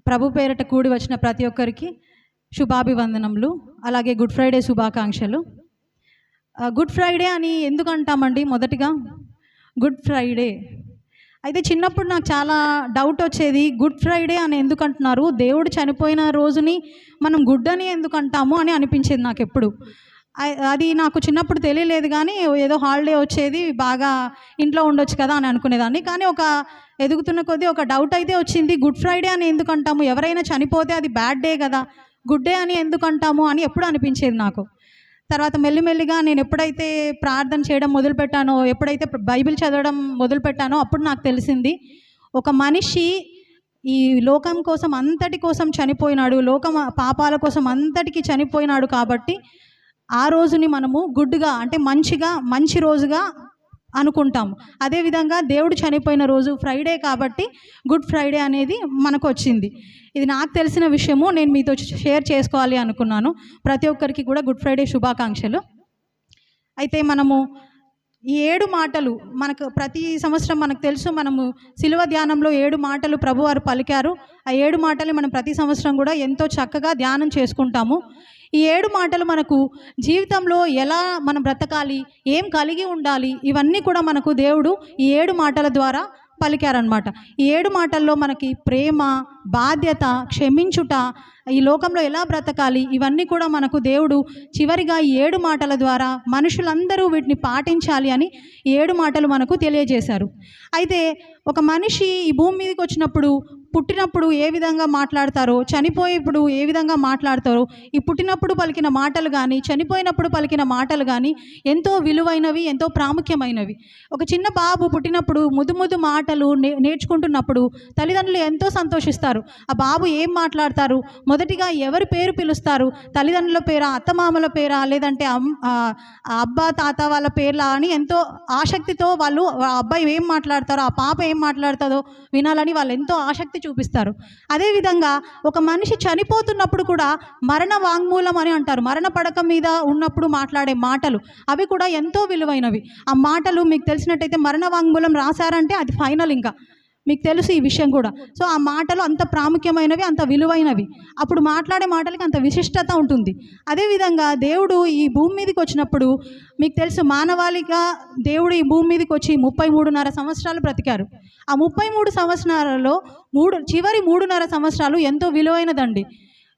ప్రభు పేరిట కూడి వచ్చిన ప్రతి ఒక్కరికి శుభాభివందనములు, అలాగే గుడ్ ఫ్రైడే శుభాకాంక్షలు. గుడ్ ఫ్రైడే అని ఎందుకు అంటామండి? మొదటిగా గుడ్ ఫ్రైడే అయితే చిన్నప్పుడు నాకు చాలా డౌట్ వచ్చేది, గుడ్ ఫ్రైడే అని ఎందుకు అంటున్నారు, దేవుడు చనిపోయిన రోజుని మనం గుడ్ అని ఎందుకు అంటాము అని అనిపించేది నాకు ఎప్పుడు. అది నాకు చిన్నప్పుడు తెలియలేదు, కానీ ఏదో హాలిడే వచ్చేది, బాగా ఇంట్లో ఉండొచ్చు కదా అని అనుకునేదాన్ని. కానీ ఒక ఎదుగుతున్న కొద్దీ ఒక డౌట్ అయితే వచ్చింది, గుడ్ ఫ్రైడే అని ఎందుకు అంటాము, ఎవరైనా చనిపోతే అది బ్యాడ్ డే కదా, గుడ్ డే అని ఎందుకు అంటాము అని ఎప్పుడు అనిపించేది నాకు. తర్వాత మెల్లిమెల్లిగా నేను ఎప్పుడైతే ప్రార్థన చేయడం మొదలుపెట్టానో, ఎప్పుడైతే బైబిల్ చదవడం మొదలుపెట్టానో అప్పుడు నాకు తెలిసింది, ఒక మనిషి ఈ లోకం కోసం అంతటి కోసం చనిపోయినాడు, లోకం పాపాల కోసం అంతటికి చనిపోయినాడు. కాబట్టి ఆ రోజుని మనము గుడ్గా అంటే మంచి రోజుగా అనుకుంటాము. అదేవిధంగా దేవుడు చనిపోయిన రోజు ఫ్రైడే కాబట్టి గుడ్ ఫ్రైడే అనేది మనకు వచ్చింది. ఇది నాకు తెలిసిన విషయము, నేను మీతో షేర్ చేసుకోవాలి అనుకున్నాను. ప్రతి ఒక్కరికి కూడా గుడ్ ఫ్రైడే శుభాకాంక్షలు. అయితే మనము ఈ 7 మాటలు మనకు ప్రతి సంవత్సరం మనకు తెలుసు, మనము శిలువ ధ్యానంలో 7 మాటలు ప్రభువారు పలికారు. ఆ 7 మాటలు మనం ప్రతి సంవత్సరం కూడా ఎంతో చక్కగా ధ్యానం చేసుకుంటాము. ఈ 7 మాటలు మనకు జీవితంలో ఎలా మనం బ్రతకాలి, ఏం కలిగి ఉండాలి, ఇవన్నీ కూడా మనకు దేవుడు ఈ 7 మాటల ద్వారా పలికారనమాట. ఈ 7 మాటల్లో మనకి ప్రేమ, బాధ్యత, క్షమించుట, ఈ లోకంలో ఎలా బ్రతకాలి, ఇవన్నీ కూడా మనకు దేవుడు చివరిగా ఈ 7 మాటల ద్వారా మనుషులందరూ వీటిని పాటించాలి అని ఈ 7 మాటలు మనకు తెలియజేశారు. అయితే ఒక మనిషి ఈ భూమి మీదకి వచ్చినప్పుడు, పుట్టినప్పుడు ఏ విధంగా మాట్లాడతారో, చనిపోయేప్పుడు ఏ విధంగా మాట్లాడతారో, ఈ పుట్టినప్పుడు పలికిన మాటలు కానీ చనిపోయినప్పుడు పలికిన మాటలు కానీ ఎంతో విలువైనవి, ఎంతో ప్రాముఖ్యమైనవి. ఒక చిన్న బాబు పుట్టినప్పుడు ముద్దు మాటలు నేర్చుకుంటున్నప్పుడు తల్లిదండ్రులు ఎంతో సంతోషిస్తారు. ఆ బాబు ఏం మాట్లాడతారు, మొదటిగా ఎవరి పేరు పిలుస్తారు, తల్లిదండ్రుల పేరా, అత్తమామల పేరా, లేదంటే అబ్బా తాత వాళ్ళ పేర్లా అని ఎంతో ఆసక్తితో వాళ్ళు ఆ అబ్బాయి ఏం మాట్లాడతారో, ఆ పాప ఏం మాట్లాడుతుందో వినాలని వాళ్ళు ఎంతో ఆసక్తి చూపిస్తారు. అదేవిధంగా ఒక మనిషి చనిపోతున్నప్పుడు కూడా మరణ వాంగ్మూలం అని అంటారు. మరణ పడక మీద ఉన్నప్పుడు మాట్లాడే మాటలు అవి కూడా ఎంతో విలువైనవి. ఆ మాటలు మీకు తెలిసినట్టయితే మరణ వాంగ్మూలం రాశారంటే అది ఫైనల్, ఇంకా మీకు తెలుసు ఈ విషయం కూడా. సో ఆ మాటలు అంత ప్రాముఖ్యమైనవి, అంత విలువైనవి. అప్పుడు మాట్లాడే మాటలకి అంత విశిష్టత ఉంటుంది. అదేవిధంగా దేవుడు ఈ భూమి మీదకి వచ్చినప్పుడు మీకు తెలుసు, మానవాళిగా దేవుడు ఈ భూమి మీదకి వచ్చి 33.5 సంవత్సరాలు బ్రతికారు. ఆ 33 సంవత్సరాలలో చివరి 3.5 సంవత్సరాలు ఎంతో విలువైనదండి.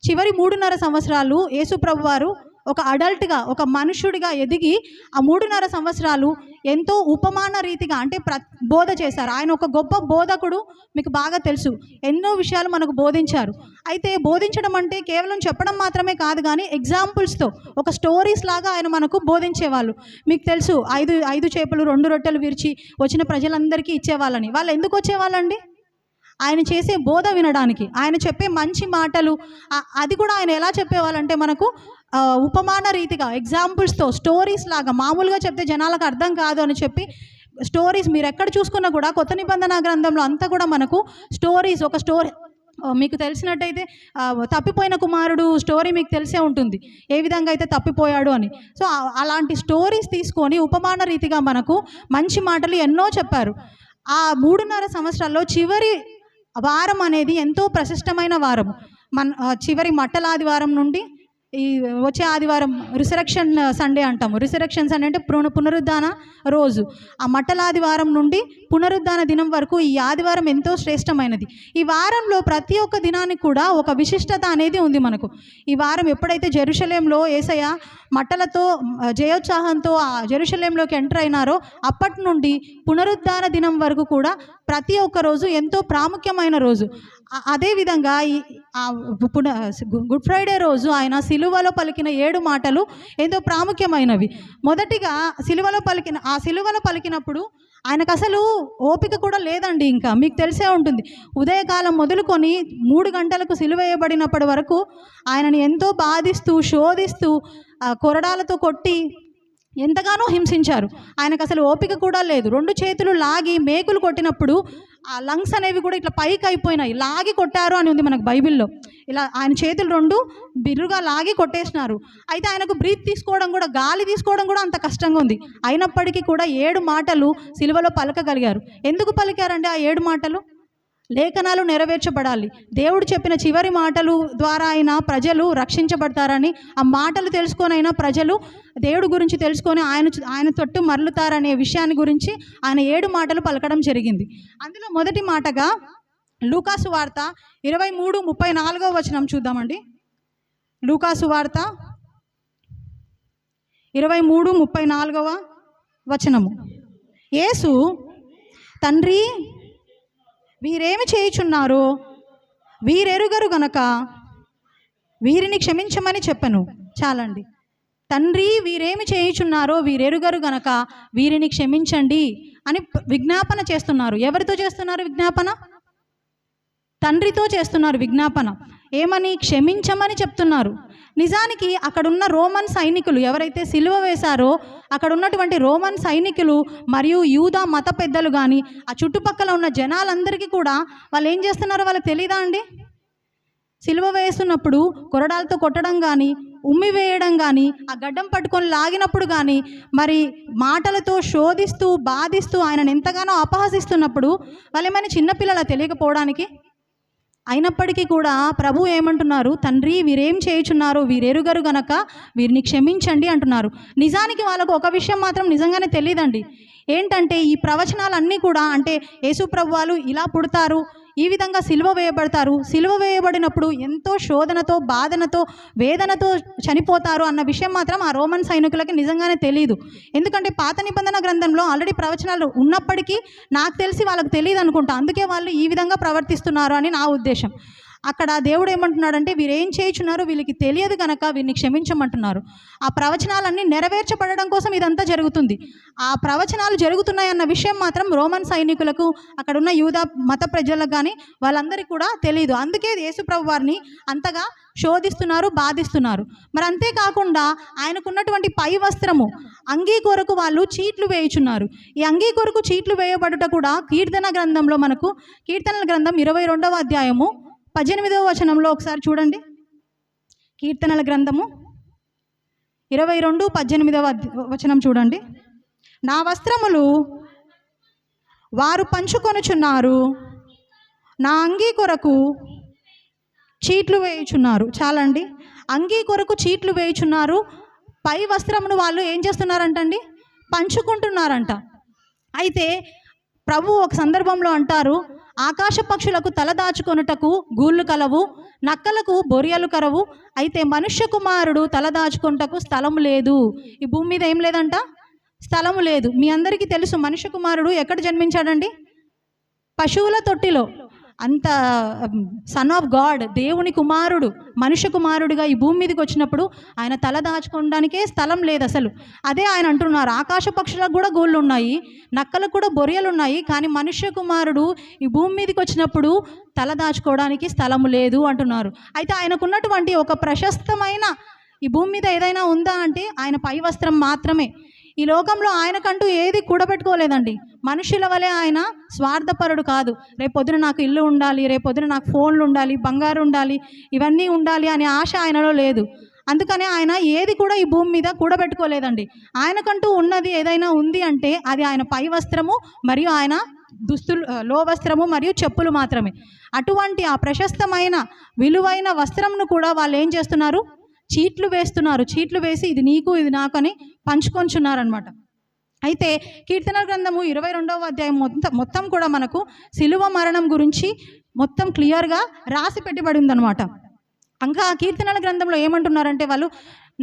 చివరి 3.5 సంవత్సరాలు యేసు ప్రభువారు ఒక అడల్ట్గా, ఒక మనుషుడిగా ఎదిగి ఆ 3.5 సంవత్సరాలు ఎంతో ఉపమాన రీతిగా అంటే బోధ చేశారు. ఆయన ఒక గొప్ప బోధకుడు, మీకు బాగా తెలుసు, ఎన్నో విషయాలు మనకు బోధించారు. అయితే బోధించడం అంటే కేవలం చెప్పడం మాత్రమే కాదు, కానీ ఎగ్జాంపుల్స్తో ఒక స్టోరీస్ లాగా ఆయన మనకు బోధించేవాళ్ళు. మీకు తెలుసు, 5 చేపలు 2 రొట్టెలు విరిచి వచ్చిన ప్రజలందరికీ ఇచ్చేవాళ్ళని. వాళ్ళు ఎందుకు వచ్చేవాళ్ళండి? ఆయన చేసే బోధ వినడానికి, ఆయన చెప్పే మంచి మాటలు. అది కూడా ఆయన ఎలా చెప్పేవాళ్ళంటే మనకు ఉపమాన రీతిగా, ఎగ్జాంపుల్స్తో, స్టోరీస్ లాగా. మామూలుగా చెప్తే జనాలకు అర్థం కాదు అని చెప్పి స్టోరీస్, మీరు ఎక్కడ చూసుకున్నా కూడా కొత్త నిబంధన గ్రంథంలో అంతా కూడా మనకు స్టోరీస్. ఒక స్టోరీ మీకు తెలిసినట్టయితే తప్పిపోయిన కుమారుడు స్టోరీ మీకు తెలిసే ఉంటుంది, ఏ విధంగా అయితే తప్పిపోయాడు అని. సో అలాంటి స్టోరీస్ తీసుకొని ఉపమాన రీతిగా మనకు మంచి మాటలు ఎన్నో చెప్పారు. ఆ 3.5 సంవత్సరాల్లో చివరి వారం అనేది ఎంతో ప్రశస్తమైన వారం. చివరి మట్టల ఆదివారం నుండి ఈ వచ్చే ఆదివారం రిసరెక్షన్ సండే అంటాము. రిసరెక్షన్ సండే అంటే పునరుద్ధాన రోజు. ఆ మట్టల ఆదివారం నుండి పునరుద్ధాన దినం వరకు ఈ ఆదివారం ఎంతో శ్రేష్టమైనది. ఈ వారంలో ప్రతి ఒక్క దినానికి కూడా ఒక విశిష్టత అనేది ఉంది మనకు. ఈ వారం ఎప్పుడైతే జెరూషలేంలో యేసయ్య మట్టలతో జయోత్సాహంతో ఆ జెరూషలేంలోకి ఎంటర్ అయినారో అప్పటి నుండి పునరుద్ధాన దినం వరకు కూడా ప్రతి ఒక్క రోజు ఎంతో ప్రాముఖ్యమైన రోజు. అదేవిధంగా ఈ గుడ్ ఫ్రైడే రోజు ఆయన సిలువలో పలికిన 7 మాటలు ఎంతో ప్రాముఖ్యమైనవి. మొదటిగా సిలువలో పలికినప్పుడు ఆయనకు అసలు ఓపిక కూడా లేదండి. ఇంకా మీకు తెలిసే ఉంటుంది, ఉదయకాలం మొదలుకొని 3 గంటలకు సిలువ వేయబడినప్పటి వరకు ఆయనని ఎంతో బాధిస్తూ, శోధిస్తూ, కొరడాలతో కొట్టి ఎంతగానో హింసించారు. ఆయనకు అసలు ఓపిక కూడా లేదు. 2 చేతులు లాగి మేకులు కొట్టినప్పుడు ఆ లంగ్స్ అనేవి కూడా ఇట్లా పైకి అయిపోయినాయి. లాగి కొట్టారు అని ఉంది మనకు బైబిల్లో. ఇలా ఆయన చేతులు 2 బిర్రుగా లాగి కొట్టేసినారు. అయితే ఆయనకు బ్రీత్ తీసుకోవడం కూడా, గాలి తీసుకోవడం కూడా అంత కష్టంగా ఉంది. అయినప్పటికీ కూడా 7 మాటలు సిలువలో పలకగలిగారు. ఎందుకు పలికారండి ఆ 7 మాటలు? లేఖనాలు నెరవేర్చబడాలి. దేవుడు చెప్పిన చివరి మాటలు ద్వారా అయినా ప్రజలు రక్షించబడతారని, ఆ మాటలు తెలుసుకొని అయినా ప్రజలు దేవుడి గురించి తెలుసుకొని ఆయన తట్టు మరలుతారనే విషయాన్ని గురించి ఆయన 7 మాటలు పలకడం జరిగింది. అందులో మొదటి మాటగా లూకాసు వార్త 23:34 వచనం చూద్దామండి. లూకాసు వార్త 23:34 వచనము. యేసు, తండ్రి వీరేమి చేయుచున్నారో వీరెరుగరు గనక వీరిని క్షమించమని చెప్పను. చాలండి. తండ్రి వీరేమి చేయుచున్నారో వీరెరుగరు గనక వీరిని క్షమించండి అని విజ్ఞాపన చేస్తున్నారు. ఎవరితో చేస్తున్నారు విజ్ఞాపన? తండ్రితో చేస్తున్నారు విజ్ఞాపన. ఏమని? క్షమించమని చెప్తున్నారు. నిజానికి అక్కడున్న రోమన్ సైనికులు ఎవరైతే సిలువ వేశారో అక్కడ ఉన్నటువంటి రోమన్ సైనికులు మరియు యూదా మత పెద్దలు కానీ ఆ చుట్టుపక్కల ఉన్న జనాలందరికీ కూడా వాళ్ళు ఏం చేస్తున్నారో వాళ్ళకి తెలీదా అండి? సిలువ వేస్తున్నప్పుడు కొరడాలతో కొట్టడం కానీ, ఉమ్మి వేయడం కానీ, ఆ గడ్డం పట్టుకొని లాగినప్పుడు కానీ, మరి మాటలతో శోధిస్తూ బాధిస్తూ ఆయనను ఎంతగానో అపహసిస్తున్నప్పుడు వాళ్ళు ఏమైనా చిన్నపిల్లలా తెలియకపోవడానికి? అయినప్పటికీ కూడా ప్రభు ఏమంటున్నారు? తండ్రి వీరేం చేయుచున్నారో వీరెరుగరు గనక వీరిని క్షమించండి అంటున్నారు. నిజానికి వాళ్ళకు ఒక విషయం మాత్రం నిజంగానే తెలియదండి. ఏంటంటే ఈ ప్రవచనాలన్నీ కూడా అంటే యేసు ప్రభు వాళ్ళు ఇలా పుడతారు, ఈ విధంగా సిలువ వేయబడతారు, సిలువ వేయబడినప్పుడు ఎంతో శోధనతో బాధనతో వేదనతో చనిపోతారు అన్న విషయం మాత్రం ఆ రోమన్ సైనికులకి నిజంగానే తెలియదు. ఎందుకంటే పాత నిబంధన గ్రంథంలో ఆల్రెడీ ప్రవచనాలు ఉన్నప్పటికీ నాకు తెలిసి వాళ్ళకి తెలియదు అనుకుంటా. అందుకే వాళ్ళు ఈ విధంగా ప్రవర్తిస్తున్నారు అని నా ఉద్దేశం. అక్కడ దేవుడు ఏమంటున్నాడంటే వీరేం చేయుచున్నారో వీళ్ళకి తెలియదు కనుక వీరిని క్షమించమంటున్నారు. ఆ ప్రవచనాలన్నీ నెరవేర్చబడడం కోసం ఇదంతా జరుగుతుంది. ఆ ప్రవచనాలు జరుగుతున్నాయన్న విషయం మాత్రం రోమన్ సైనికులకు అక్కడున్న యూదా మత ప్రజలకు కానీ వాళ్ళందరికీ కూడా తెలియదు. అందుకే యేసుప్రభు వారిని అంతగా శోధిస్తున్నారు, బాధిస్తున్నారు. మరి అంతేకాకుండా ఆయనకున్నటువంటి పై వస్త్రము అంగీ కొరకు వాళ్ళు చీట్లు వేయుచున్నారు. ఈ అంగీ కొరకు చీట్లు వేయబడుట కూడా కీర్తన గ్రంథంలో మనకు కీర్తనల గ్రంథం 22వ అధ్యాయము 18వ వచనంలో ఒకసారి చూడండి. కీర్తనల గ్రంథము 22:18 వచనం చూడండి. నా వస్త్రములు వారు పంచుకొనుచున్నారు, నా అంగీ కొరకు చీట్లు వేయుచున్నారు. చాలండి. అంగీ కొరకు చీట్లు వేయుచున్నారు, పై వస్త్రమును వాళ్ళు ఏం చేస్తున్నారంటండి? పంచుకుంటున్నారంట. అయితే ప్రభు ఒక సందర్భంలో అంటారు, ఆకాశ పక్షులకు తల దాచుకొనుటకు గూళ్ళు కలవు, నక్కలకు బొరియలు కరవు, అయితే మనుష్య కుమారుడు తల దాచుకొనుటకు స్థలము లేదు. ఈ భూమి మీద ఏం లేదంట? స్థలము లేదు. మీ అందరికీ తెలుసు మనుష్య కుమారుడు ఎక్కడ జన్మించాడండి? పశువుల తొట్టిలో. అంత సన్ ఆఫ్ గాడ్, దేవుని కుమారుడు, మనుష్య కుమారుడిగా ఈ భూమి మీదకి వచ్చినప్పుడు ఆయన తల దాచుకోవడానికే స్థలం లేదు అసలు. అదే ఆయన అంటున్నారు, ఆకాశ పక్షులకు కూడా గూళ్ళు ఉన్నాయి, నక్కలకు కూడా బొరియలు ఉన్నాయి, కానీ మనుష్య కుమారుడు ఈ భూమి మీదకి వచ్చినప్పుడు తల దాచుకోవడానికి స్థలము లేదు అంటున్నారు. అయితే ఆయనకున్నటువంటి ఒక ప్రశస్తమైన ఈ భూమి మీద ఏదైనా ఉందా అంటే ఆయన పై వస్త్రం మాత్రమే. ఈ లోకంలో ఆయనకంటూ ఏది కూడబెట్టుకోలేదండి. మనుషుల వలె ఆయన స్వార్థపరుడు కాదు. రేపొద్దున నాకు ఇల్లు ఉండాలి, రేపొద్దున నాకు ఫోన్లు ఉండాలి, బంగారు ఉండాలి, ఇవన్నీ ఉండాలి అనే ఆశ ఆయనలో లేదు. అందుకనే ఆయన ఏది కూడా ఈ భూమి మీద కూడబెట్టుకోలేదండి. ఆయనకంటూ ఉన్నది ఏదైనా ఉంది అంటే అది ఆయన పై వస్త్రము మరియు ఆయన దుస్తులు, లో వస్త్రము మరియు చెప్పులు మాత్రమే. అటువంటి ఆ ప్రశస్తమైన విలువైన వస్త్రంను కూడా వాళ్ళు ఏం చేస్తున్నారు? చీట్లు వేస్తున్నారు. చీట్లు వేసి ఇది నీకు ఇది నాకు అని పంచుకొంచున్నారనమాట. అయితే కీర్తనల గ్రంథము 22వ అధ్యాయం మొత్తం కూడా మనకు సిలువ మరణం గురించి మొత్తం క్లియర్గా రాసి పెట్టబడి ఉందన్నమాట. ఇంకా కీర్తనల గ్రంథంలో ఏమంటున్నారంటే వాళ్ళు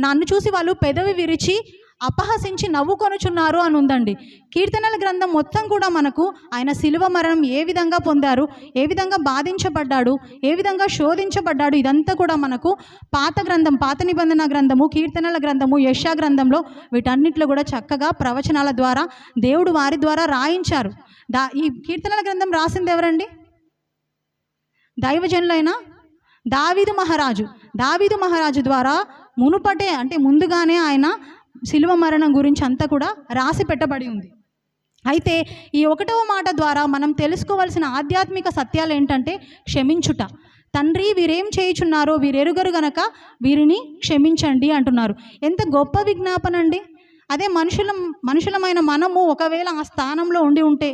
నన్ను చూసి వాళ్ళు పెదవి విరిచి అపహసించి నవ్వుకొనుచున్నారు అని ఉందండి. కీర్తనల గ్రంథం మొత్తం కూడా మనకు ఆయన సిలువ మరణం ఏ విధంగా పొందారు, ఏ విధంగా బాధించబడ్డాడు, ఏ విధంగా శోధించబడ్డాడు, ఇదంతా కూడా మనకు పాత గ్రంథం, పాత నిబంధన గ్రంథము, కీర్తనల గ్రంథము, యెషయా గ్రంథంలో వీటన్నిటిలో కూడా చక్కగా ప్రవచనాల ద్వారా దేవుడు వారి ద్వారా రాయించారు. ఈ కీర్తనల గ్రంథం రాసింది ఎవరండి? దైవజనులైన దావీదు మహారాజు. దావీదు మహారాజు ద్వారా మునుపటే అంటే ముందుగానే ఆయన సిలువ మరణం గురించి అంతా కూడా రాసి పెట్టబడి ఉంది. అయితే ఈ 1వ మాట ద్వారా మనం తెలుసుకోవాల్సిన ఆధ్యాత్మిక సత్యాలు ఏంటంటే క్షమించుట. తండ్రి వీరేం చేయుచున్నారో వీరెరుగరు గనక వీరిని క్షమించండి అంటున్నారు. ఎంత గొప్ప విజ్ఞాపన అండి. అదే మనుషులమైన మనము ఒకవేళ ఆ స్థానంలో ఉండి ఉంటే,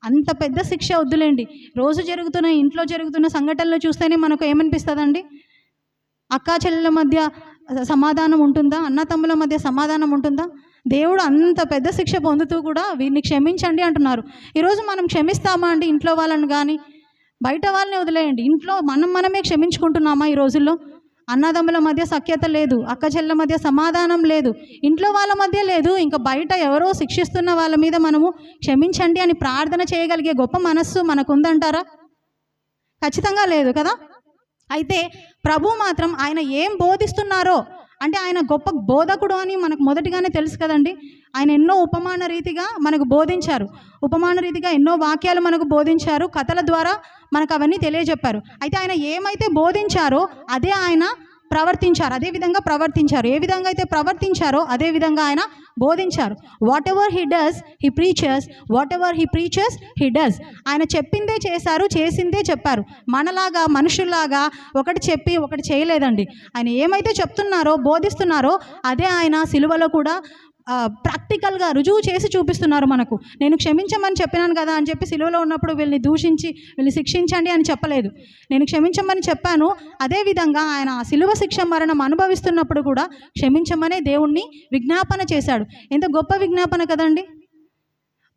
అంత పెద్ద శిక్ష వద్దులేండి. రోజు జరుగుతున్న ఇంట్లో జరుగుతున్న సంఘటనలు చూస్తేనే మనకు ఏమనిపిస్తుందండి? అక్కా చెల్లెల మధ్య సమాధానం ఉంటుందా? అన్న తమ్ముల మధ్య సమాధానం ఉంటుందా? దేవుడు అంత పెద్ద శిక్ష పొందుతూ కూడా వీరిని క్షమించండి అంటున్నారు. ఈరోజు మనం క్షమిస్తామా అండి? ఇంట్లో వాళ్ళని కానీ బయట వాళ్ళని వదిలేయండి, ఇంట్లో మనమే క్షమించుకుంటున్నామా ఈ రోజుల్లో? అన్నదమ్ముల మధ్య సఖ్యత లేదు, అక్క చెల్లెల మధ్య సమాధానం లేదు, ఇంట్లో వాళ్ళ మధ్య లేదు, ఇంకా బయట ఎవరో శిక్షిస్తున్న వాళ్ళ మీద మనము క్షమించండి అని ప్రార్థన చేయగలిగే గొప్ప మనస్సు మనకుందంటారా? ఖచ్చితంగా లేదు కదా. అయితే ప్రభు మాత్రం ఆయన ఏం బోధిస్తున్నారో, అంటే ఆయన గొప్ప బోధకుడు అని మనకు మొదటిగానే తెలుసు కదండి. ఆయన ఎన్నో ఉపమాన రీతిగా మనకు బోధించారు, ఉపమాన రీతిగా ఎన్నో వాక్యాలు మనకు బోధించారు, కథల ద్వారా మనకు అవన్నీ తెలియజెప్పారు. అయితే ఆయన ఏమైతే బోధించారో అదే ఆయన ప్రవర్తించారు, అదే విధంగా ప్రవర్తించారు. ఏ విధంగా అయితే ప్రవర్తించారో అదే విధంగా ఆయన బోధించారు. What ever he does he preachers, what ever he preachers he does. ఆయన చెప్పిందే చేశారు, చేసిందే చెప్పారు. మనలాగా మనుషుల్లాగా ఒకటి చెప్పి ఒకటి చేయలేదండి. ఆయన ఏమైతే చెప్తున్నారో బోధిస్తున్నారో అదే ఆయన సిలువలో కూడా ప్రాక్టికల్గా రుజువు చేసి చూపిస్తున్నారు మనకు. నేను క్షమించమని చెప్పినాను కదా అని చెప్పి సిలువలో ఉన్నప్పుడు వీళ్ళని దూషించి వీళ్ళని శిక్షించండి అని చెప్పలేదు. నేను క్షమించమని చెప్పాను. అదేవిధంగా ఆయన సిలువ శిక్ష మరణం అనుభవిస్తున్నప్పుడు కూడా క్షమించమనే దేవుణ్ణి విజ్ఞాపన చేశాడు. ఎంత గొప్ప విజ్ఞాపన కదండి.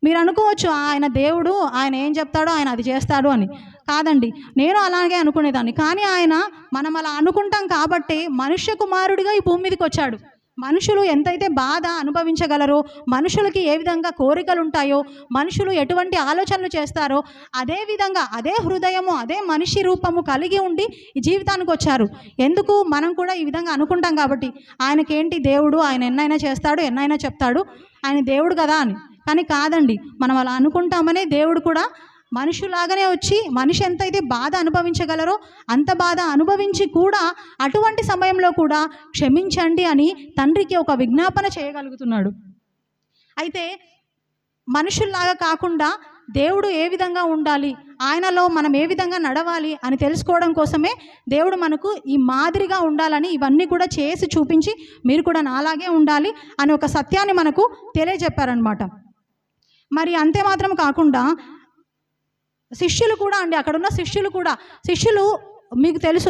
మీరు అనుకోవచ్చు ఆయన దేవుడు, ఆయన ఏం చెప్తాడో ఆయన అది చేస్తాడు అని. కాదండి, నేను అలాగే అనుకునేదాన్ని. కానీ ఆయన, మనం అలా అనుకుంటాం కాబట్టి మనుష్య కుమారుడిగా ఈ భూమి మీదకి వచ్చాడు. మనుషులు ఎంతైతే బాధ అనుభవించగలరో, మనుషులకి ఏ విధంగా కోరికలు ఉంటాయో, మనుషులు ఎటువంటి ఆలోచనలు చేస్తారో అదే విధంగా అదే హృదయము అదే మనిషి రూపము కలిగి ఉండి ఈ జీవితానికి వచ్చారు. ఎందుకు? మనం కూడా ఈ విధంగా అనుకుంటాం కాబట్టి. ఆయనకేంటి దేవుడు, ఆయన ఎన్నైనా చేస్తాడు, ఎన్నైనా చెప్తాడు, ఆయన దేవుడు కదా అని. కానీ కాదండి, మనం అలా అనుకుంటామనే దేవుడు కూడా మనుషులాగానే వచ్చి మనిషి ఎంతైతే బాధ అనుభవించగలరో అంత బాధ అనుభవించి కూడా అటువంటి సమయంలో కూడా క్షమించండి అని తండ్రికి ఒక విజ్ఞాపన చేయగలుగుతున్నాడు. అయితే మనుషుల్లాగా కాకుండా దేవుడు ఏ విధంగా ఉండాలి, ఆయనలో మనం ఏ విధంగా నడవాలి అని తెలుసుకోవడం కోసమే దేవుడు మనకు ఈ మాదిరిగా ఉండాలని ఇవన్నీ కూడా చేసి చూపించి మీరు కూడా నాలాగే ఉండాలి అని ఒక సత్యాన్ని మనకు తెలియజెప్పారనమాట. మరి అంతే మాత్రం కాకుండా శిష్యులు కూడా అండి, అక్కడున్న శిష్యులు మీకు తెలుసు,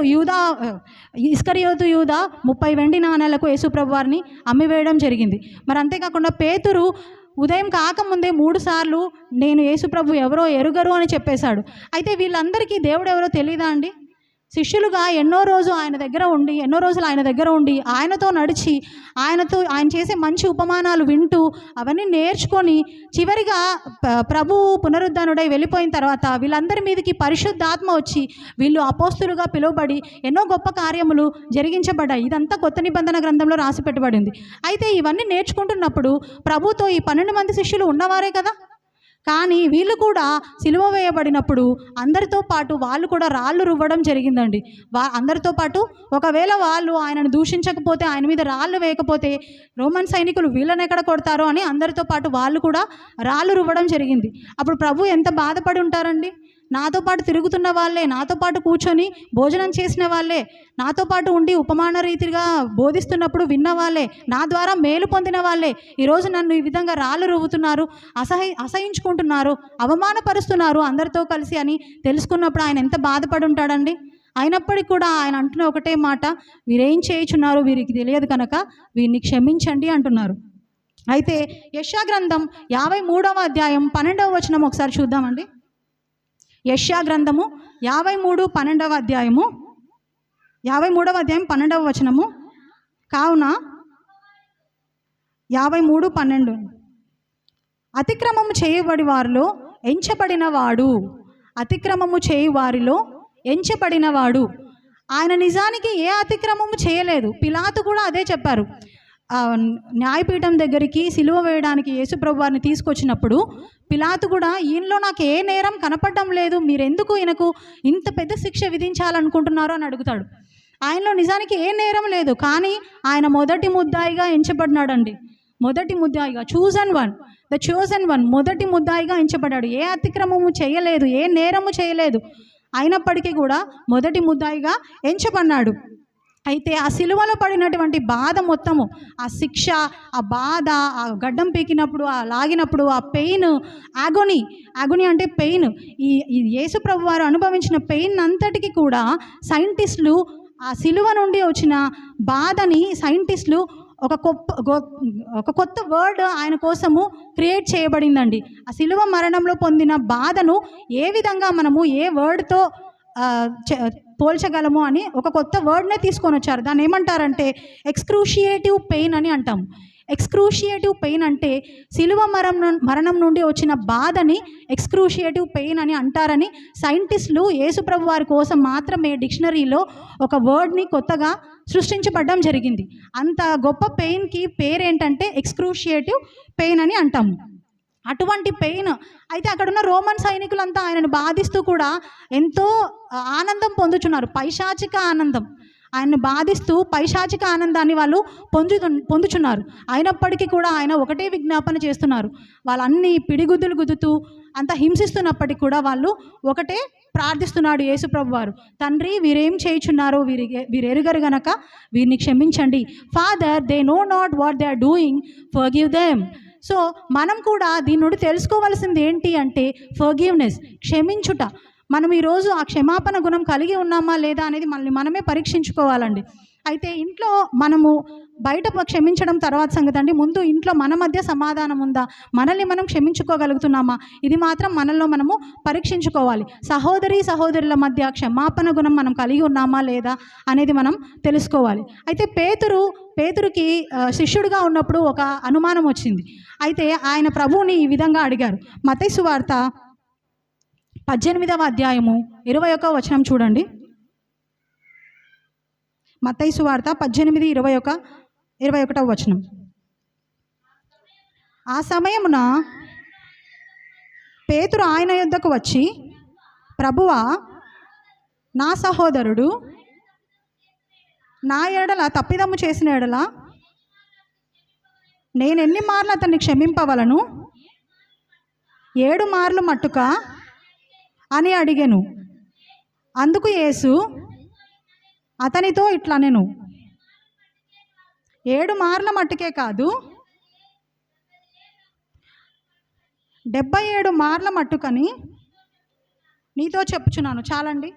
ఇస్కరియోతు యూదా 30 వెండి నాణేలకు యేసుప్రభు వారిని అమ్మివేయడం జరిగింది. మరి అంతేకాకుండా పేతురు ఉదయం కాకముందే 3 సార్లు నేను యేసుప్రభు ఎవరో ఎరుగరు అని చెప్పేశాడు. అయితే వీళ్ళందరికీ దేవుడు ఎవరో తెలియదా అండి? శిష్యులుగా ఎన్నో రోజులు ఆయన దగ్గర ఉండి ఆయనతో నడిచి ఆయన చేసే మంచి ఉపమానాలు వింటూ అవన్నీ నేర్చుకొని చివరిగా ప్రభు పునరుద్ధానుడై వెళ్ళిపోయిన తర్వాత వీళ్ళందరి మీదకి పరిశుద్ధాత్మ వచ్చి వీళ్ళు అపోస్తులుగా పిలువబడి ఎన్నో గొప్ప కార్యములు జరిగించబడ్డాయి. ఇదంతా కొత్త నిబంధన గ్రంథంలో రాసి పెట్టబడింది. అయితే ఇవన్నీ నేర్చుకుంటున్నప్పుడు ప్రభుతో ఈ 12 మంది శిష్యులు ఉన్నవారే కదా. కానీ వీళ్ళు కూడా సిలువ వేయబడినప్పుడు అందరితో పాటు వాళ్ళు కూడా రాళ్ళు రువ్వడం జరిగిందండి. అందరితో పాటు ఒకవేళ వాళ్ళు ఆయనను దూషించకపోతే, ఆయన మీద రాళ్ళు వేయకపోతే రోమన్ సైనికులు వీళ్ళని ఎక్కడ కొడతారో అని అందరితో పాటు వాళ్ళు కూడా రాళ్ళు రువ్వడం జరిగింది. అప్పుడు ప్రభు ఎంత బాధపడి ఉంటారండి. నాతో పాటు తిరుగుతున్న వాళ్ళే, నాతో పాటు కూర్చొని భోజనం చేసిన వాళ్ళే, నాతో పాటు ఉండి ఉపమాన రీతిగా బోధిస్తున్నప్పుడు విన్న వాళ్ళే, నా ద్వారా మేలు పొందిన వాళ్ళే ఈరోజు నన్ను ఈ విధంగా రాళ్ళు రువ్వుతున్నారు, అసహించుకుంటున్నారు, అవమానపరుస్తున్నారు అందరితో కలిసి అని తెలుసుకున్నప్పుడు ఆయన ఎంత బాధపడి ఉంటాడండి. అయినప్పటికీ కూడా ఆయన అంటున్న ఒకటే మాట, వీరేం చేయుచున్నారు వీరికి తెలియదు కనుక వీరిని క్షమించండి అంటున్నారు. అయితే యెషయా గ్రంథం 53వ అధ్యాయం 12వ వచనం ఒకసారి చూద్దామండి. యెషయా గ్రంథము 53వ అధ్యాయం 12వ వచనము. కావున 53:12 అతిక్రమము చేయబడి వారిలో ఎంచబడినవాడు, అతిక్రమము చేయి వారిలో ఎంచబడినవాడు. ఆయన నిజానికి ఏ అతిక్రమము చేయలేదు. పిలాతు కూడా అదే చెప్పారు. న్యాయపీఠం దగ్గరికి సిలువ వేయడానికి యేసుప్రభు వారిని తీసుకొచ్చినప్పుడు పిలాతు కూడా ఈయనలో నాకు ఏ నేరం కనపడడం లేదు, మీరెందుకు ఈయనకు ఇంత పెద్ద శిక్ష విధించాలనుకుంటున్నారు అని అడుగుతాడు. ఆయనలో నిజానికి ఏ నేరం లేదు, కానీ ఆయన మొదటి ముద్దాయిగా ఎంచబడినాడండి. మొదటి ముద్దాయిగా, ద చోజన్ వన్, మొదటి ముద్దాయిగా ఎంచబడ్డాడు. ఏ అతిక్రమము చేయలేదు, ఏ నేరము చేయలేదు, అయినప్పటికీ కూడా మొదటి ముద్దాయిగా ఎంచబడినాడు. అయితే ఆ సిలువలో పడినటువంటి బాధ మొత్తము, ఆ శిక్ష, ఆ బాధ, ఆ గడ్డం పీకినప్పుడు, ఆ లాగినప్పుడు, ఆ పెయిన్, ఆగోని అంటే పెయిన్, ఈ యేసు ప్రభు వారు అనుభవించిన పెయిన్ అంతటికి కూడా సైంటిస్టులు ఆ సిలువ నుండి వచ్చిన బాధని సైంటిస్టులు ఒక కొత్త వర్డ్ ఆయన కోసము క్రియేట్ చేయబడిందండి. ఆ సిలువ మరణంలో పొందిన బాధను ఏ విధంగా మనము ఏ వర్డ్తో పోల్చగలము అని ఒక కొత్త వర్డ్నే తీసుకొని వచ్చారు. దాన్ని ఏమంటారంటే ఎక్స్క్రూషియేటివ్ పెయిన్ అని అంటాము. ఎక్స్క్రూషియేటివ్ పెయిన్ అంటే సిలువ మరణం నుండి వచ్చిన బాధని ఎక్స్క్రూషియేటివ్ పెయిన్ అని అంటారని సైంటిస్టులు యేసుప్రభు వారి కోసం మాత్రమే డిక్షనరీలో ఒక వర్డ్ని కొత్తగా సృష్టించబడడం జరిగింది. అంత గొప్ప పెయిన్కి పేరేంటంటే ఎక్స్క్రూషియేటివ్ పెయిన్ అని అంటాము. అటువంటి పెయిన్ అయితే అక్కడున్న రోమన్ సైనికులంతా ఆయనను బాధిస్తూ కూడా ఎంతో ఆనందం పొందుచున్నారు, పైశాచిక ఆనందం. ఆయన్ను బాధిస్తూ పైశాచిక ఆనందాన్ని వాళ్ళు పొందుచున్నారు. అయినప్పటికీ కూడా ఆయన ఒకటే విజ్ఞాపన చేస్తున్నారు. వాళ్ళన్ని పిడిగుద్దులు గుద్దుతూ అంత హింసిస్తున్నప్పటికీ కూడా వాళ్ళు ఒకటే ప్రార్థిస్తున్నాడు యేసుప్రభు వారు, తండ్రి వీరేం చేయుచున్నారో వీరెరుగరు గనక వీరిని క్షమించండి. Father, they know not what they are doing, forgive them. So మనం కూడా దీని నుండి తెలుసుకోవాల్సింది ఏంటి అంటే ఫర్గివ్నెస్, క్షమించుట. మనం ఈరోజు ఆ క్షమాపణ గుణం కలిగి ఉన్నామా లేదా అనేది మనమే పరీక్షించుకోవాలండి. అయితే ఇంట్లో మనము బయట క్షమించడం తర్వాత సంగతి అండి. ముందు ఇంట్లో మన మధ్య సమాధానం ఉందా, మనల్ని మనం క్షమించుకోగలుగుతున్నామా, ఇది మాత్రం మనల్లో మనము పరీక్షించుకోవాలి. సహోదరుల మధ్య క్షమాపణ గుణం మనం కలిగి ఉన్నామా లేదా అనేది మనం తెలుసుకోవాలి. అయితే పేతురుకి శిష్యుడిగా ఉన్నప్పుడు ఒక అనుమానం వచ్చింది. అయితే ఆయన ప్రభువుని ఈ విధంగా అడిగారు. మత్తయి సువార్త 18వ అధ్యాయము 21వ వచనం చూడండి. మత్తయి సువార్త 18:21 వచనం. ఆ సమయమున పేతురు ఆయన యొద్దకు వచ్చి, ప్రభువా, నా సహోదరుడు నా ఎడల తప్పిదమ్ము చేసిన ఎడల నేనెన్ని మార్లు అతన్ని క్షమింపవలను? 7 మార్లు మట్టుక అని అడిగెను. అందుకు యేసు అతనితో ఇట్లా నేను 7 మార్ల మట్టుకే కాదు, 77 మార్ల మట్టుకని నీతో చెప్పుచున్నాను. చాలండి.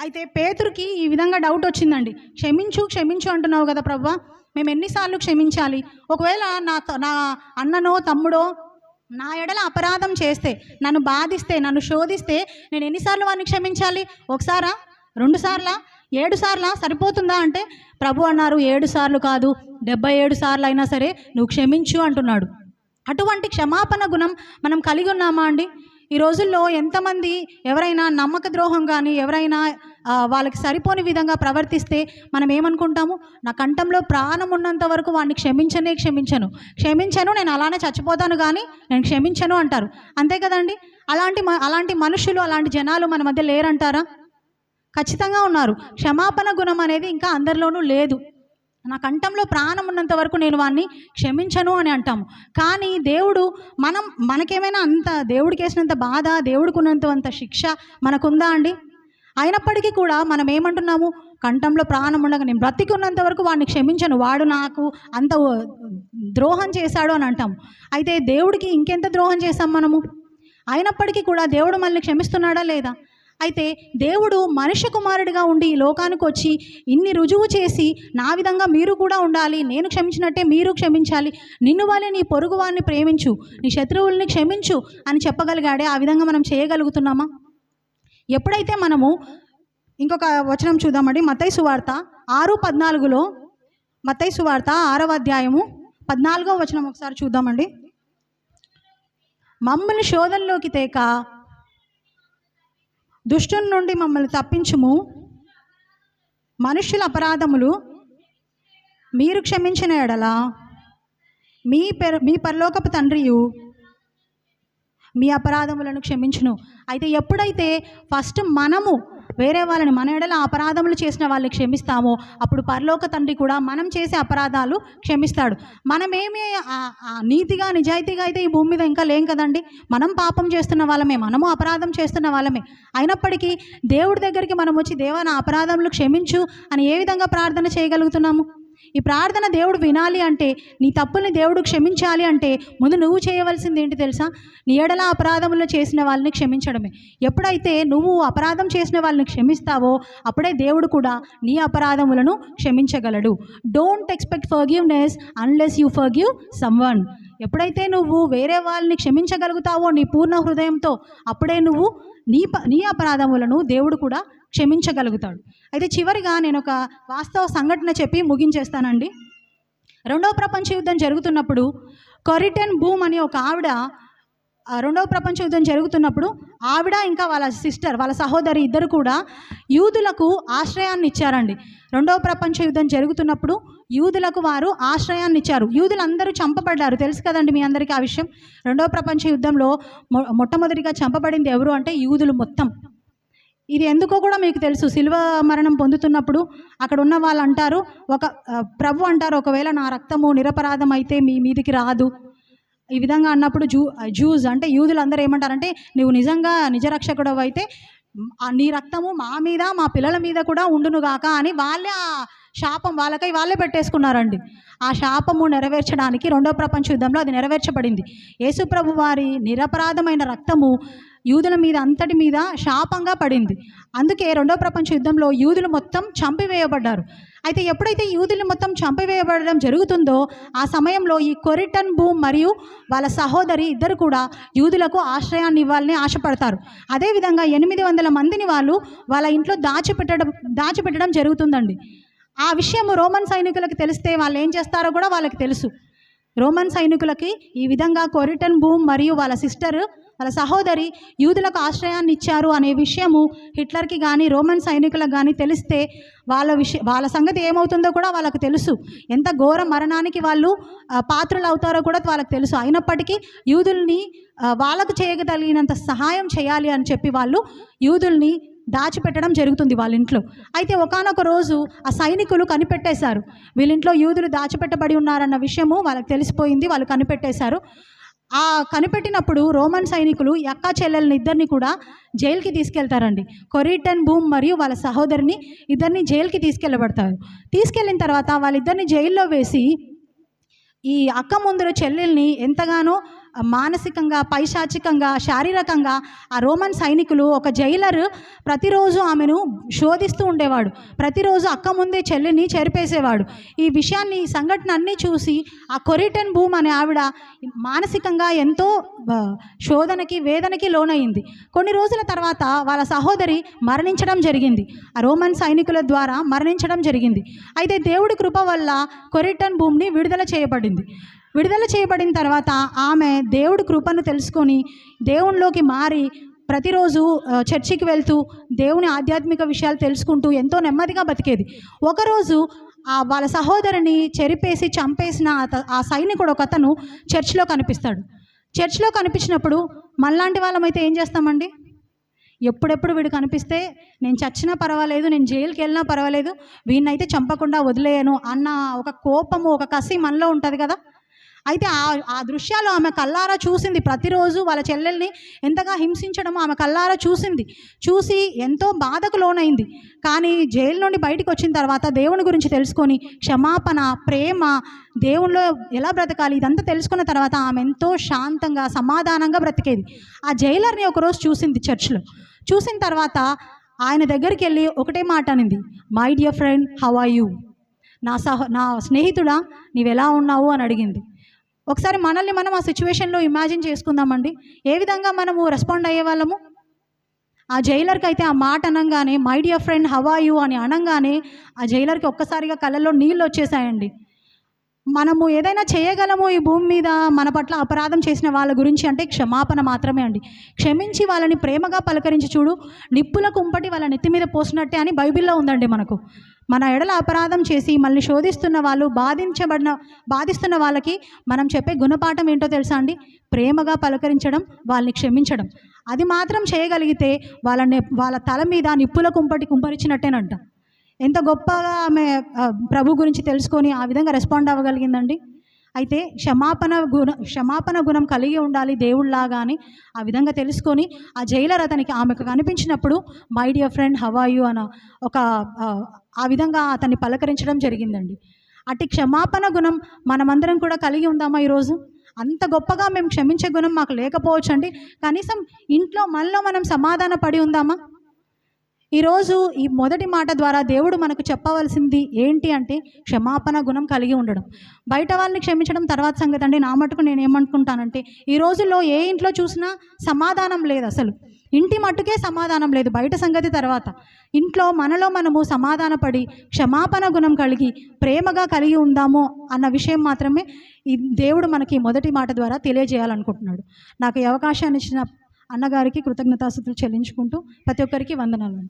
అయితే పేతురుకి ఈ విధంగా డౌట్ వచ్చిందండి. క్షమించు అంటున్నావు కదా ప్రభువా, మేము ఎన్నిసార్లు క్షమించాలి? ఒకవేళ నా అన్ననో తమ్ముడో నా ఎడల అపరాధం చేస్తే, నన్ను బాధిస్తే, నన్ను శోధిస్తే నేను ఎన్నిసార్లు వారిని క్షమించాలి? 1 సారా, 2 సార్లా, 7 సార్లా సరిపోతుందా అంటే ప్రభు అన్నారు 7 సార్లు కాదు, 77 సార్లు అయినా సరే నువ్వు క్షమించు అంటున్నాడు. అటువంటి క్షమాపణ గుణం మనం కలిగి ఉన్నామా అండి? ఈ రోజుల్లో ఎంతమంది ఎవరైనా నమ్మక ద్రోహం కానీ ఎవరైనా వాళ్ళకి సరిపోని విధంగా ప్రవర్తిస్తే మనం ఏమనుకుంటాము, నా కంఠంలో ప్రాణం ఉన్నంత వరకు వాడిని క్షమించను, నేను అలానే చచ్చిపోతాను కానీ నేను క్షమించను అంటారు. అంతే కదండి. అలాంటి మనుషులు, అలాంటి జనాలు మన మధ్య లేరంటారా? ఖచ్చితంగా ఉన్నారు. క్షమాపణ గుణం అనేది ఇంకా అందరిలోనూ లేదు. నా కంఠంలో ప్రాణం ఉన్నంత వరకు నేను వాడిని క్షమించను అని అంటాము. కానీ దేవుడు మనకేమైనా అంత దేవుడికి వేసినంత బాధ, దేవుడికి ఉన్నంత శిక్ష మనకుందా అండి? అయినప్పటికీ కూడా మనం ఏమంటున్నాము, కంఠంలో ప్రాణం ఉండగా నేను బ్రతికి ఉన్నంత వరకు వాడిని క్షమించను, వాడు నాకు అంత ద్రోహం చేశాడు అని అంటాము. అయితే దేవుడికి ఇంకెంత ద్రోహం చేశాం మనము? అయినప్పటికీ కూడా దేవుడు మనల్ని క్షమిస్తున్నాడా లేదా? అయితే దేవుడు మనుష్య కుమారుడిగా ఉండి ఈ లోకానికి వచ్చి ఇన్ని రుజువు చేసి, నా విధంగా మీరు కూడా ఉండాలి, నేను క్షమించినట్టే మీరు క్షమించాలి, నిన్ను వలె నీ పొరుగు వారిని ప్రేమించు, నీ శత్రువుల్ని క్షమించు అని చెప్పగలిగాడే. ఆ విధంగా మనం చేయగలుగుతున్నామా? ఎప్పుడైతే మనము ఇంకొక వచనం చూద్దామండి. మత్తయి సువార్త 6:14లో, మత్తయి సువార్త 6వ అధ్యాయము 14వ వచనం ఒకసారి చూద్దామండి. మమ్మల్ని శోధనలోకి తేక దుష్టుని నుండి మమ్మల్ని తప్పించుము, మనుష్యుల అపరాధములు మీరు క్షమించిన ఎడల మీ పరలోకపు తండ్రియు మీ అపరాధములను క్షమించును. అయితే ఎప్పుడైతే ఫస్ట్ మనము వేరే వాళ్ళని మన ఎడల అపరాధములు చేసిన వాళ్ళని క్షమిస్తామో అప్పుడు పరలోక తండ్రి కూడా మనం చేసే అపరాధాలు క్షమిస్తాడు. మనమేమి నీతిగా నిజాయితీగా అయితే ఈ భూమి మీద ఇంకా లేం కదండి. మనం పాపం చేస్తున్న వాళ్ళమే, మనము అపరాధం చేస్తున్న వాళ్ళమే. అయినప్పటికీ దేవుడి దగ్గరికి మనం వచ్చి దేవా నా అపరాధములు క్షమించు అని ఏ విధంగా ప్రార్థన చేయగలుగుతున్నాము? ఈ ప్రార్థన దేవుడు వినాలి అంటే, నీ తప్పుల్ని దేవుడు క్షమించాలి అంటే ముందు నువ్వు చేయవలసింది ఏంటి తెలుసా? నీ ఎడల అపరాధములు చేసిన వాళ్ళని క్షమించడమే. ఎప్పుడైతే నువ్వు అపరాధం చేసిన వాళ్ళని క్షమిస్తావో అప్పుడే దేవుడు కూడా నీ అపరాధములను క్షమించగలడు. Don't expect forgiveness unless you forgive someone. ఎప్పుడైతే నువ్వు వేరే వాళ్ళని క్షమించగలుగుతావో నీ పూర్ణ హృదయంతో, అప్పుడే నువ్వు నీ అపరాధములను దేవుడు కూడా క్షమించగలుగుతాడు. అయితే చివరిగా నేను ఒక వాస్తవ సంఘటన చెప్పి ముగించేస్తానండి. రెండవ ప్రపంచ యుద్ధం జరుగుతున్నప్పుడు కొరిటెన్ బూమ్ అని ఒక ఆవిడ, రెండవ ప్రపంచ యుద్ధం జరుగుతున్నప్పుడు ఆవిడ ఇంకా వాళ్ళ సిస్టర్, వాళ్ళ సహోదరి ఇద్దరు కూడా యూదులకు ఆశ్రయాన్ని ఇచ్చారండి. రెండవ ప్రపంచ యుద్ధం జరుగుతున్నప్పుడు యూదులకు వారు ఆశ్రయాన్ని ఇచ్చారు. యూదులందరూ చంపబడ్డారు, తెలుసు కదండి మీ అందరికీ ఆ విషయం. రెండవ ప్రపంచ యుద్ధంలో మొట్టమొదటిగా చంపబడింది ఎవరు అంటే యూదులు మొత్తం. ఇది ఎందుకో కూడా మీకు తెలుసు. శిలువ మరణం పొందుతున్నప్పుడు అక్కడ ఉన్న వాళ్ళు అంటారు, ప్రభు అంటారు, ఒకవేళ నా రక్తము నిరపరాధం అయితే మీ మీదికి రాదు. ఈ విధంగా అన్నప్పుడు జూస్ అంటే యూదులందరూ ఏమంటారంటే, నువ్వు నిజంగా నిజరక్షకుడు అయితే నీ రక్తము మా మీద మా పిల్లల మీద కూడా ఉండునుగాక అని వాళ్ళే ఆ శాపం వాళ్ళకై వాళ్ళే పెట్టేసుకున్నారండి. ఆ శాపము నెరవేర్చడానికి రెండవ ప్రపంచ యుద్ధంలో అది నెరవేర్చబడింది. యేసుప్రభు వారి నిరపరాధమైన రక్తము యూదుల మీద అంతటి మీద శాపంగా పడింది. అందుకే రెండవ ప్రపంచ యుద్ధంలో యూదులు మొత్తం చంపివేయబడ్డారు. అయితే ఎప్పుడైతే యూదులు మొత్తం చంపివేయబడడం జరుగుతుందో ఆ సమయంలో ఈ కొరిటన్ బూమ్ మరియు వాళ్ళ సహోదరి ఇద్దరు కూడా యూదులకు ఆశ్రయాన్ని ఇవ్వాలని ఆశపడతారు. అదేవిధంగా 800 మందిని వాళ్ళ ఇంట్లో దాచిపెట్టడం జరుగుతుందండి. ఆ విషయం రోమన్ సైనికులకు తెలిస్తే వాళ్ళు ఏం చేస్తారో కూడా వాళ్ళకి తెలుసు. రోమన్ సైనికులకి ఈ విధంగా కొరిటన్ బూమ్ మరియు వాళ్ళ సిస్టర్, వాళ్ళ సహోదరి యూదులకు ఇచ్చారు అనే విషయము హిట్లర్కి కానీ రోమన్ సైనికులకు కానీ తెలిస్తే వాళ్ళ సంగతి ఏమవుతుందో కూడా వాళ్ళకు తెలుసు. ఎంత ఘోర మరణానికి వాళ్ళు పాత్రలు అవుతారో కూడా వాళ్ళకి తెలుసు. అయినప్పటికీ యూదుల్ని వాళ్ళకు చేయగలిగినంత సహాయం చేయాలి అని చెప్పి వాళ్ళు యూదుల్ని దాచిపెట్టడం జరుగుతుంది వాళ్ళ ఇంట్లో. అయితే ఒకానొక రోజు ఆ సైనికులు కనిపెట్టేశారు, వీళ్ళింట్లో యూదులు దాచిపెట్టబడి ఉన్నారన్న విషయము వాళ్ళకి తెలిసిపోయింది. వాళ్ళు కనిపెట్టేశారు. ఆ కనిపెట్టినప్పుడు రోమన్ సైనికులు అక్క చెల్లెల్ని ఇద్దరిని కూడా జైలుకి తీసుకెళ్తారండి. కొరిటన్ బూమ్ మరియు వాళ్ళ సహోదరిని ఇద్దరిని జైలుకి తీసుకెళ్ళిన తర్వాత వాళ్ళిద్దరిని జైల్లో వేసి ఈ అక్క ముందర చెల్లెల్ని ఎంతగానో మానసికంగా, పైశాచికంగా, శారీరకంగా ఆ రోమన్ సైనికులు, ఒక జైలర్ ప్రతిరోజు ఆమెను శోధిస్తూ ఉండేవాడు. ప్రతిరోజు అక్క ముందే చెల్లిని చెరిపేసేవాడు. ఈ విషయాన్ని, ఈ సంఘటన అన్నీ చూసి ఆ కొరిటన్ బూమ్ అనే ఆవిడ మానసికంగా ఎంతో శోధనకి, వేదనకి లోనయింది. కొన్ని రోజుల తర్వాత వాళ్ళ సహోదరి మరణించడం జరిగింది. ఆ రోమన్ సైనికుల ద్వారా మరణించడం జరిగింది. అయితే దేవుడి కృప వల్ల కొరిటన్ బూమ్ని విడుదల చేయబడిన తర్వాత ఆమె దేవుడి కృపను తెలుసుకొని దేవునిలోకి మారి ప్రతిరోజు చర్చికి వెళ్తూ దేవుని ఆధ్యాత్మిక విషయాలు తెలుసుకుంటూ ఎంతో నెమ్మదిగా బతికేది. ఒకరోజు వాళ్ళ సహోదరిని చెరిపేసి చంపేసిన ఆ సైనికుడు ఒకతను చర్చిలో కనిపిస్తాడు. చర్చిలో కనిపించినప్పుడు మనలాంటి వాళ్ళమైతే ఏం చేస్తామండి? ఎప్పుడెప్పుడు వీడు కనిపిస్తే నేను చచ్చినా పర్వాలేదు, నేను జైలుకి వెళ్ళినా పర్వాలేదు, వీడినైతే చంపకుండా వదిలేయను అన్న ఒక కోపము, ఒక కసి మనలో ఉంటుంది కదా. అయితే ఆ దృశ్యాలు ఆమె కల్లారా చూసింది. ప్రతిరోజు వాళ్ళ చెల్లెల్ని ఎంతగా హింసించడమో ఆమె కల్లారా చూసి ఎంతో బాధకు లోనైంది. కానీ జైలు నుండి బయటకు వచ్చిన తర్వాత దేవుని గురించి తెలుసుకొని క్షమాపణ, ప్రేమ, దేవునిలో ఎలా బ్రతకాలి ఇదంతా తెలుసుకున్న తర్వాత ఆమె ఎంతో శాంతంగా, సమాధానంగా బ్రతికేది. ఆ జైలర్ని ఒకరోజు చూసింది చర్చ్లో. చూసిన తర్వాత ఆయన దగ్గరికి వెళ్ళి ఒకటే మాట అనింది, my dear friend, how are you? నా స్నేహితుడా, నీవెలా ఉన్నావు అని అడిగింది. ఒకసారి మనల్ని మనం ఆ సిచ్యువేషన్లో ఇమాజిన్ చేసుకుందామండి. ఏ విధంగా మనము రెస్పాండ్ అయ్యే వాళ్ళము? ఆ జైలర్కి అయితే ఆ మాట అనగానే, my dear friend, how are you అని అనగానే ఆ జైలర్కి ఒక్కసారిగా కళ్ళల్లో నీళ్ళు వచ్చేసాయండి. మనము ఏదైనా చేయగలము ఈ భూమి మీద మన పట్ల అపరాధం చేసిన వాళ్ళ గురించి అంటే క్షమాపణ మాత్రమే అండి. క్షమించి వాళ్ళని ప్రేమగా పలకరించి చూడు, నిప్పుల కుంపటి వాళ్ళ నెత్తి మీద పోసినట్టే అని బైబిల్లో ఉందండి. మన ఎడల అపరాధం చేసి మళ్ళీ శోధిస్తున్న వాళ్ళు, బాధిస్తున్న వాళ్ళకి మనం చెప్పే గుణపాఠం ఏంటో తెలుసా అండి? ప్రేమగా పలకరించడం, వాళ్ళని క్షమించడం. అది మాత్రం చేయగలిగితే వాళ్ళ తల మీద నిప్పుల కుంపటి కుంపరిచినట్టేనంట. ఎంత గొప్పగా ఆమె ప్రభు గురించి తెలుసుకొని ఆ విధంగా రెస్పాండ్ అవ్వగలిగిందండి. అయితే క్షమాపణ గుణం కలిగి ఉండాలి దేవుళ్ళలాగా అని ఆ విధంగా తెలుసుకొని ఆ జైలర్ ఆమెకు కనిపించినప్పుడు my dear friend how are you అన్న ఆ విధంగా అతన్ని పలకరించడం జరిగిందండి. అట్టి క్షమాపణ గుణం మనమందరం కూడా కలిగి ఉందామా ఈరోజు? అంత గొప్పగా మేము క్షమించే గుణం మాకు లేకపోవచ్చు అండి. కనీసం ఇంట్లో మనలో మనం సమాధాన పడి ఉందామా? ఈరోజు ఈ మొదటి మాట ద్వారా దేవుడు మనకు చెప్పవలసింది ఏంటి అంటే క్షమాపణ గుణం కలిగి ఉండడం. బయట వాళ్ళని క్షమించడం తర్వాత సంగతి అండి. నా మటుకు నేను ఏమనుకుంటానంటే ఈ రోజుల్లో ఏ ఇంట్లో చూసినా సమాధానం లేదు. అసలు ఇంటి మట్టుకే సమాధానం లేదు, బయట సంగతి తర్వాత. ఇంట్లో మనలో మనము సమాధానపడి క్షమాపణ గుణం కలిగి ప్రేమగా కలిగి ఉందాము అన్న విషయం మాత్రమే ఈ దేవుడు మనకి మొదటి మాట ద్వారా తెలియజేయాలనుకుంటున్నాడు. నాకు ఈ అవకాశాన్ని ఇచ్చిన అన్నగారికి కృతజ్ఞతాస్తుతులు చెల్లించుకుంటూ ప్రతి ఒక్కరికి వందనాలు.